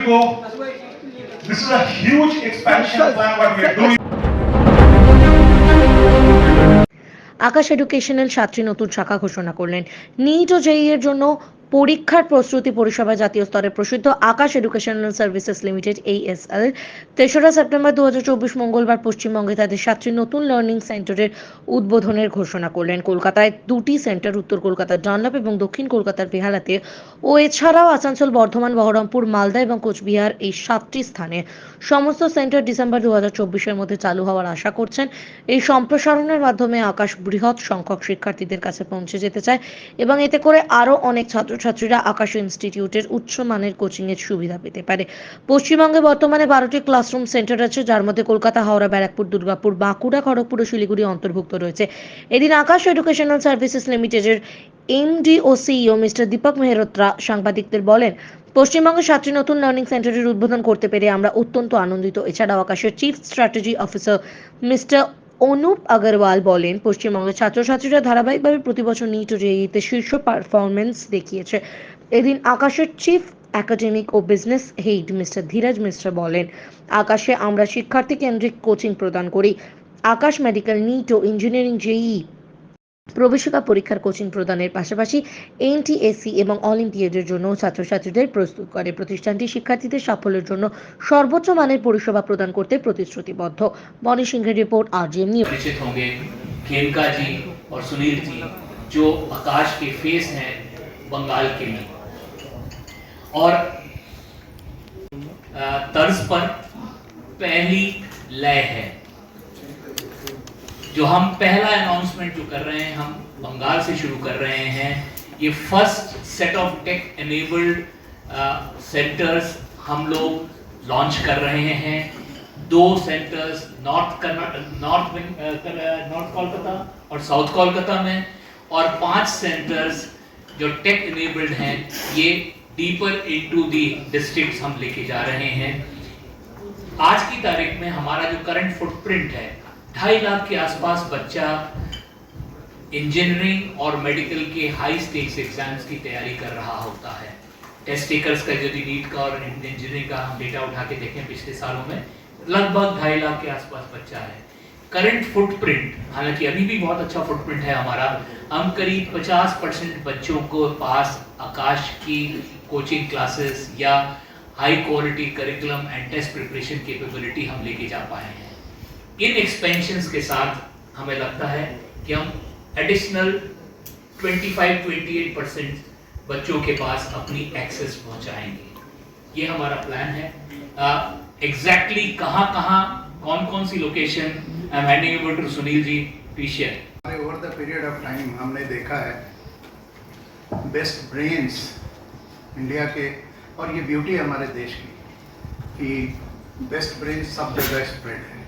This is a huge expansion plan what we are doing. Aakash educational 7টি নতুন শাখা ঘোষণা করলেন। নিট ও জেইই এর জন্য পরীক্ষার প্রস্তুতি পরিষেবা জাতীয় স্তরে প্রসিদ্ধ Aakash educational services limited ASL 3রা সেপ্টেম্বর 2024 মঙ্গলবার পশ্চিমবঙ্গে তাদের 7টি নতুন লার্নিং সেন্টারের উদ্বোধনের ঘোষণা করলেন। কলকাতায় 2টি সেন্টার, উত্তর কলকাতার ডানলপ এবং দক্ষিণ কলকাতার বেহালাতে ও এছাড়াও আসানসোল, বর্ধমান, বহরমপুর, মালদা এবং কোচবিহার এই 7টি স্থানে সমস্ত সেন্টার ডিসেম্বর 2024-এর মধ্যে চালু হওয়ার আশা করছেন। এই সম্প্রসারণের মাধ্যমে আকাশ বৃহৎ সংখ্যক শিক্ষার্থীদের কাছে পৌঁছে যেতে চায় এবং এতে করে আরও অনেক ছাত্রছাত্রীরা আকাশ ইনস্টিটিউটের উচ্চমানের কোচিংয়ের সুবিধা পেতে পারে। পশ্চিমবঙ্গে বর্তমানে 12টি ক্লাসরুম সেন্টার আছে, যার মধ্যে কলকাতা, হাওড়া, ব্যারাকপুর, দুর্গাপুর, বাঁকুড়া, খড়গপুর ও শিলিগুড়ি অন্তর্ভুক্ত রয়েছে। এদিন আকাশ এডুকেশনাল সার্ভিসেস লিমিটেডের এমডি ও সিইও মিস্টার দীপক মেহরোত্রা সাংবাদিকদের বলেন, পশ্চিমবঙ্গে 7টি নতুন লার্নিং সেন্টারের উদ্বোধন করতে পেরে আমরা অত্যন্ত আনন্দিত। এছাড়াও আকাশের chief strategy officer mister Anup Agarwal বলেন, পশ্চিমবঙ্গের ছাত্রছাত্রীরা ধারাবাহিকভাবে প্রতিবছর নিট ও জেইইতে শীর্ষ পারফরমেন্স দেখিয়েছে। এদিন আকাশের চিফ একাডেমিক ও business head mister Dhiraj Mishra বলেন, আকাশে আমরা শিক্ষার্থী কেন্দ্রিক কোচিং প্রদান করি। আকাশ মেডিকেল, নিট ও ইঞ্জিনিয়ারিং, জেইই প্রবেশিকা পরীক্ষার কোচিং প্রদানের পাশাপাশি এনটিএসসি এবং অলিম্পিয়াডের জন্য ছাত্রছাত্রীদের প্রস্তুত করে। প্রতিষ্ঠানটি শিক্ষার্থীদের সাফল্যের জন্য সর্বোচ্চ মানের পরিষেবা প্রদান করতে প্রতিশ্রুতিবদ্ধ। বনি সিংহের রিपोर्ट आरजीएम न्यूज। परिचित होंगे खेमका जी और सुनील जी, जो आकाश के फेस हैं बंगाल के लिए, और तर्ज पर पहली लय है। जो हम पहला अनाउंसमेंट जो कर रहे हैं, हम बंगाल से शुरू कर रहे हैं। ये first set of tech enabled centres हम लोग लॉन्च कर रहे हैं। 2 सेंटर्स नॉर्थ कोलकाता और साउथ कोलकाता में, और 5 सेंटर्स जो टेक एनेबल्ड हैं, ये डीपर इनटू दी डिस्ट्रिक्ट्स हम लेके जा रहे हैं। आज की तारीख में हमारा जो करंट फुटप्रिंट है, 2.5 लाख के आसपास बच्चा इंजीनियरिंग और मेडिकल के हाई स्टेक्स एग्जाम्स की तैयारी कर रहा होता है। टेस्ट टेकर्स का यदि नीट का और इंजीनियरिंग का हम डेटा उठा के देखें पिछले सालों में, लगभग 2.5 लाख के आसपास बच्चा है। करंट फुटप्रिंट, हालांकि अभी भी बहुत अच्छा फुटप्रिंट है हमारा, हम करीब 50% बच्चों को पास आकाश की कोचिंग क्लासेस या high quality curriculum and test preparation capability हम लेके जा पाए हैं। इन एक्सपेंशंस के साथ हमें लगता है कि हम एडिशनल 25-28% बच्चों के पास अपनी एक्सेस पहुंचाएंगे। ये हमारा प्लान है। एग्जैक्टली कहाँ कौन कौन सी location, I am handing over to Sunil ji, please share. Over the period of time हमने देखा है बेस्ट ब्रेन्स इंडिया के, और ये ब्यूटी है हमारे देश की कि बेस्ट ब्रेन्स सब जगह स्प्रेड है,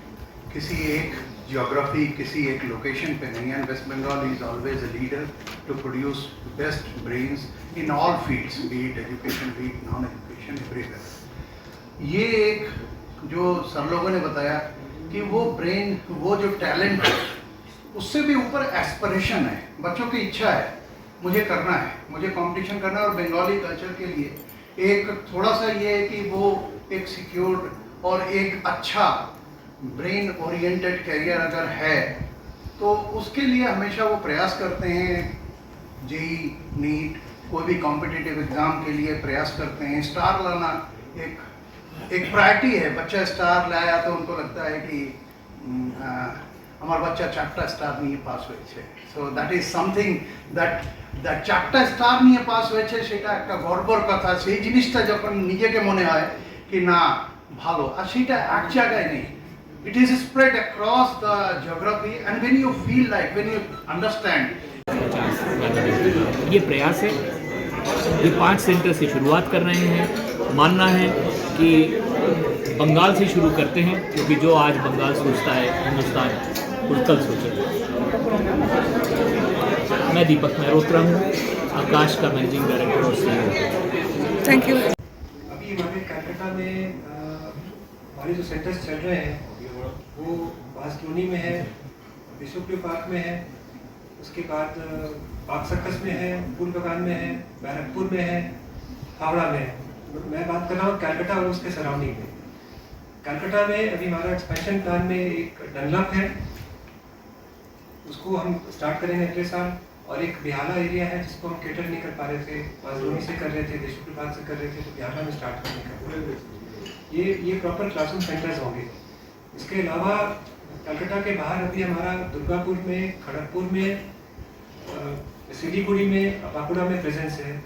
किसी एक ज्योग्राफी, किसी एक लोकेशन पे नहीं। And West Bengal is always a leader to produce best brains in all fields, be it education, be it non education, everywhere. ये एक जो सर लोगों ने बताया कि वो ब्रेन, वो जो टैलेंट है, उससे भी ऊपर एस्पिरेशन है, बच्चों की इच्छा है, मुझे करना है, मुझे कंपटीशन करना है। और बंगाली कल्चर के लिए एक थोड़ा सा ये है कि वो एक सिक्योर्ड और एक अच्छा ब्रेन ओरिएंटेड करियर अगर है तो उसके लिए हमेशा वो प्रयास करते हैं। जेई, नीट, कोई भी कॉम्पिटिटिव एग्ज़ाम के लिए प्रयास करते हैं। स्टार लाना एक प्रायोरिटी है। बच्चा स्टार लाया तो उनको लगता है कि हमारा बच्चा 4टा स्टार नहीं पास হয়েছে। So that is something that 4টা স্টার নিয়ে পাস হয়েছে, সেটা একটা গর্বর কথা। সেই জিনিসটা যখন নিজেকে মনে হয় কি না ভালো, আর সেটা এক জায়গায় নেই, it is spread across the geography, and when you feel like, when you understand, ये प्रयास है। ये 5 सेंटर से शुरुआत कर रहे हैं। मानना है कि बंगाल से शुरू करते हैं, क्योंकि जो आज बंगाल सोचता है हिंदुस्तान कल सोचेगा। मैं दीपक मेहरोत्रा हूँ, आकाश का मैनेजिंग डायरेक्टर और सीईओ। Thank you. अभी हमारे कलकत्ता में हमारे जो सेंटर्स चल रहे हैं वो बांसलोनी में है, बिशोपुर पार्क में है, उसके बाद पाक सर्कस में है, फूल बगान में है, बैरकपुर में है, हावड़ा में है। मैं बात कर रहा हूँ कलकत्ता और उसके सराउंडिंग में। कलकत्ता में अभी हमारा एक्सपेंशन प्लान में एक डनलप है, उसको हम स्टार्ट करेंगे अगले साल, और एक बिहाला एरिया है जिसको हम केटर नहीं कर पा रहे थे, बाजरोनी से कर रहे थे, देशपुर बाग से कर रहे थे, तो बिहाला में स्टार्ट करने का ये प्रॉपर क्लासरूम सेंटर्स होंगे। इसके अलावा कलकत्ता के बाहर अभी हमारा दुर्गापुर में, खड़गपुर में, सिलीगुड़ी में, बांकुड़ा में प्रेजेंस है।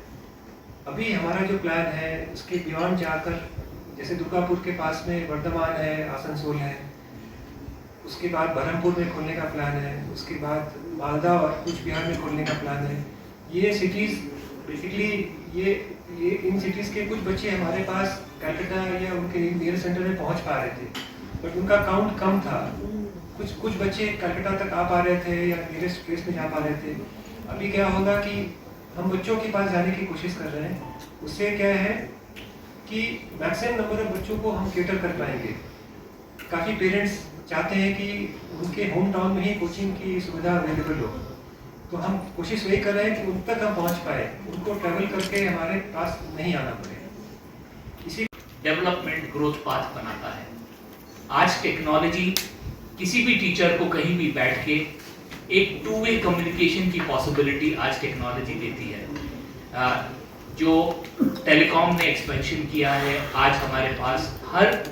अभी हमारा जो प्लान है उसके बियॉन्ड जाकर, जैसे दुर्गापुर के पास में वर्धमान है, आसनसोल है, उसके बाद बरहमपुर में खोलने का प्लान है, उसके बाद मालदा और कुछ बिहार में खोलने का प्लान है। ये सिटीज़ बेसिकली ये इन सिटीज़ के कुछ बच्चे हमारे पास कलकत्ता या उनके नियर सेंटर में पहुंच पा रहे थे, बट उनका काउंट कम था। कुछ बच्चे कलकत्ता तक आ पा रहे थे या नियरेस्ट प्लेस में जा पा रहे थे। अभी क्या होगा कि हम बच्चों के पास जाने की कोशिश कर रहे हैं, उससे क्या है कि मैक्सिमम नंबर ऑफ बच्चों को हम केटर कर पाएंगे। काफ़ी पेरेंट्स चाहते हैं कि उनके होम टाउन में ही कोचिंग की सुविधा अवेलेबल हो, तो हम कोशिश वही कर रहे हैं कि उन तक हम पहुंच पाए, उनको ट्रैवल करके हमारे पास नहीं आना पड़े। इसी डेवलपमेंट ग्रोथ पाथ बनाता है। आज टेक्नोलॉजी किसी भी टीचर को कहीं भी बैठ के एक टू वे कम्युनिकेशन की पॉसिबिलिटी आज टेक्नोलॉजी देती है। जो टेलीकॉम ने एक्सपेंशन किया है, आज हमारे पास हर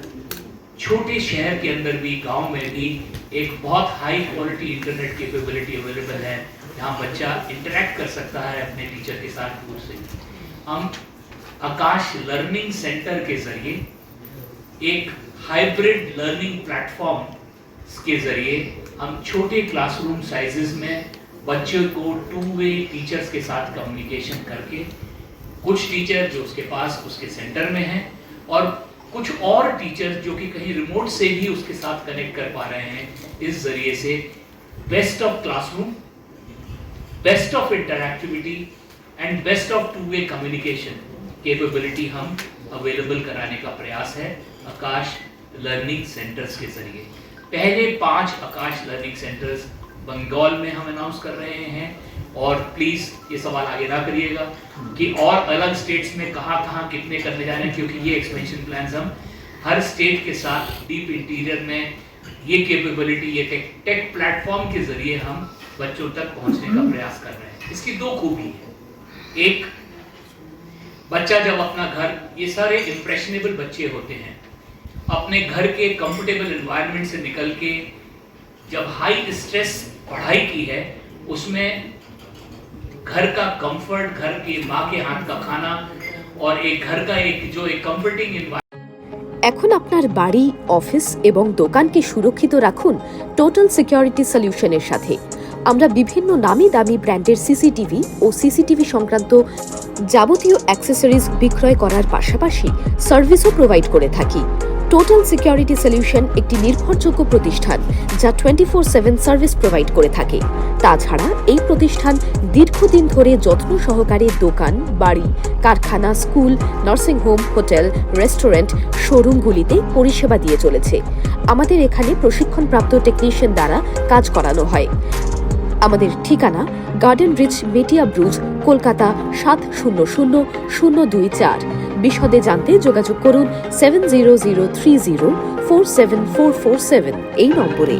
छोटे शहर के अंदर भी, गांव में भी एक बहुत high quality internet capability available है, जहां बच्चा इंटरेक्ट कर सकता है अपने टीचर के साथ दूर से। हम आकाश लर्निंग सेंटर के जरिए एक हाइब्रिड लर्निंग प्लेटफॉर्म के जरिए हम छोटे क्लासरूम साइजेस में बच्चों को टू वे टीचर्स के साथ कम्युनिकेशन करके, कुछ टीचर जो उसके पास उसके सेंटर में हैं और कुछ और टीचर्स जो कि कहीं रिमोट से भी उसके साथ कनेक्ट कर पा रहे हैं, इस जरिए से best of classroom, best of interactivity and best of two way communication capability हम अवेलेबल कराने का प्रयास है आकाश लर्निंग सेंटर्स के जरिए। पहले 5 आकाश लर्निंग सेंटर्स बंगाल में हम अनाउंस कर रहे हैं, और प्लीज ये सवाल आगे ना करिएगा कि और अलग स्टेट्स में कहाँ कितने करने जा रहे हैं, क्योंकि ये एक्सपेंशन प्लान्स हम हर स्टेट के साथ डीप इंटीरियर में ये कैपेबिलिटी, ये टेक प्लेटफॉर्म के जरिए हम बच्चों तक पहुंचने का प्रयास कर रहे हैं। इसकी 2 खूबी है। एक, बच्चा जब अपना घर, ये सारे इंप्रेशनेबल बच्चे होते हैं, अपने घर के कंफर्टेबल एनवायरनमेंट से निकल के जब हाई स्ट्रेस पढ़ाई की है, उसमें घर का कंफर्ट, घर की माँ के हाथ का खाना और एक घर का एक कंफर्टिंग एनवायरनमेंट। এখন আপনার বাড়ি, অফিস এবং দোকানকে সুরক্ষিত রাখুন টোটাল সিকিউরিটি সলিউশনের সাথে। আমরা বিভিন্ন নামি দামি ব্র্যান্ডের সিসিটিভি ও সিসিটিভি সংক্রান্ত যাবতীয় অ্যাক্সেসরিজ বিক্রয় করার পাশাপাশি সার্ভিসও প্রোভাইড করে থাকি। টোটাল সিকিউরিটি সলিউশন একটি নির্ভরযোগ্য প্রতিষ্ঠান যা 24/7 সার্ভিস প্রোভাইড করে থাকে। তাছাড়া এই প্রতিষ্ঠান দীর্ঘদিন ধরে যত্ন সহকারে দোকান, বাড়ি, কারখানা, school, nursing home, hotel, restaurant, শোরুমগুলিতে পরিষেবা দিয়ে চলেছে। আমাদের এখানে প্রশিক্ষণপ্রাপ্ত টেকনিশিয়ান দ্বারা কাজ করানো হয়। আমাদের ঠিকানা গার্ডেন রিচ, মেটিয়া ব্রুজ, কলকাতা 700024। বিশদে জানতে যোগাযোগ করুন 7003047447 এই নম্বরে।